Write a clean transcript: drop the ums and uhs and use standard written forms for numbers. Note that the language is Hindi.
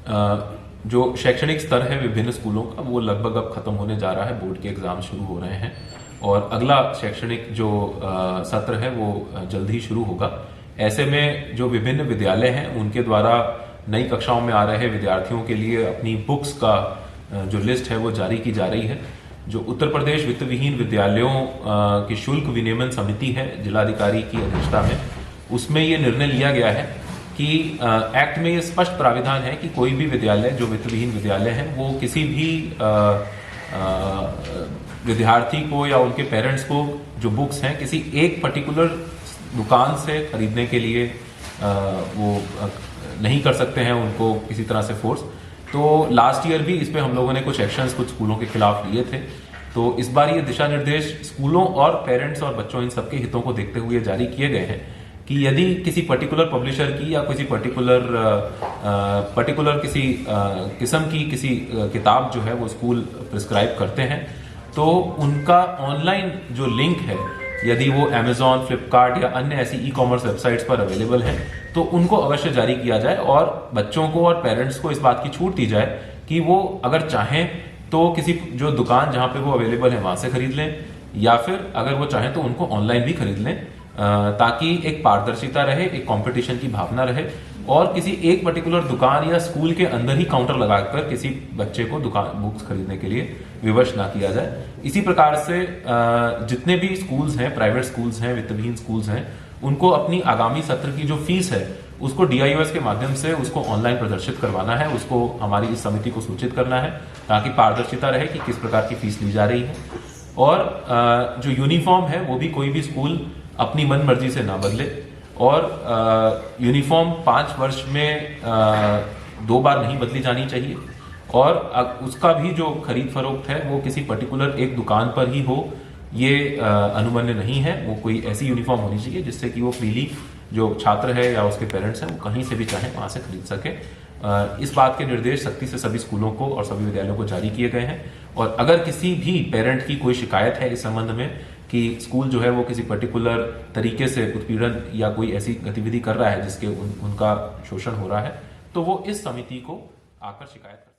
जो शैक्षणिक स्तर है विभिन्न स्कूलों का वो लगभग अब खत्म होने जा रहा है। बोर्ड के एग्जाम शुरू हो रहे हैं और अगला शैक्षणिक जो सत्र है वो जल्द ही शुरू होगा। ऐसे में जो विभिन्न विद्यालय हैं उनके द्वारा नई कक्षाओं में आ रहे विद्यार्थियों के लिए अपनी बुक्स का जो लिस्ट है वो जारी की जा रही है। जो उत्तर प्रदेश वित्त विहीन विद्यालयों की शुल्क विनियमन समिति है जिलाधिकारी की अध्यक्षता में, उसमें ये निर्णय लिया गया है कि एक्ट में ये स्पष्ट प्राविधान है कि कोई भी विद्यालय जो वित्त विहीन विद्यालय है वो किसी भी विद्यार्थी को या उनके पेरेंट्स को जो बुक्स हैं किसी एक पर्टिकुलर दुकान से खरीदने के लिए वो नहीं कर सकते हैं उनको किसी तरह से फोर्स। तो लास्ट ईयर भी इस पे हम लोगों ने कुछ एक्शंस कुछ स्कूलों के खिलाफ लिए थे। तो इस बार ये दिशा निर्देश स्कूलों और पेरेंट्स और बच्चों इन सबके हितों को देखते हुए जारी किए गए हैं कि यदि किसी पर्टिकुलर पब्लिशर की या किसी पर्टिकुलर किसी किस्म की किसी किताब जो है वो स्कूल प्रिस्क्राइब करते हैं तो उनका ऑनलाइन जो लिंक है यदि वो Amazon, फ्लिपकार्ट या अन्य ऐसी ई-कॉमर्स वेबसाइट्स पर अवेलेबल है तो उनको अवश्य जारी किया जाए और बच्चों को और पेरेंट्स को इस बात की छूट दी जाए कि वो अगर चाहें तो किसी जो दुकान जहां पे वो अवेलेबल है वहां से खरीद लें या फिर अगर वो चाहें तो उनको ऑनलाइन भी खरीद लें, ताकि एक पारदर्शिता रहे, एक कंपटीशन की भावना रहे और किसी एक पर्टिकुलर दुकान या स्कूल के अंदर ही काउंटर लगाकर किसी बच्चे को दुकान बुक्स खरीदने के लिए विवश ना किया जाए। इसी प्रकार से जितने भी स्कूल्स हैं, प्राइवेट स्कूल्स हैं, वित्तविहीन स्कूल्स हैं, उनको अपनी आगामी सत्र की जो फीस है उसको DIOS के माध्यम से उसको ऑनलाइन प्रदर्शित करवाना है, उसको हमारी इस समिति को सूचित करना है ताकि पारदर्शिता रहे कि किस प्रकार की फीस ली जा रही है। और जो यूनिफॉर्म है वो भी कोई भी स्कूल अपनी मन मर्जी से ना बदले और यूनिफॉर्म 5 वर्ष में 2 बार नहीं बदली जानी चाहिए और उसका भी जो खरीद फरोख्त है वो किसी पर्टिकुलर एक दुकान पर ही हो, ये अनुमन्य नहीं है। वो कोई ऐसी यूनिफॉर्म होनी चाहिए जिससे कि वो फ्रीली जो छात्र है या उसके पेरेंट्स हैं वो कहीं से भी चाहे वहां से खरीद सके। इस बात के निर्देश सख्ती से सभी स्कूलों को और सभी विद्यालयों को जारी किए गए हैं और अगर किसी भी पेरेंट की कोई शिकायत है इस संबंध में कि स्कूल जो है वो किसी पर्टिकुलर तरीके से उत्पीड़न या कोई ऐसी गतिविधि कर रहा है जिसके उनका शोषण हो रहा है तो वो इस समिति को आकर शिकायत कर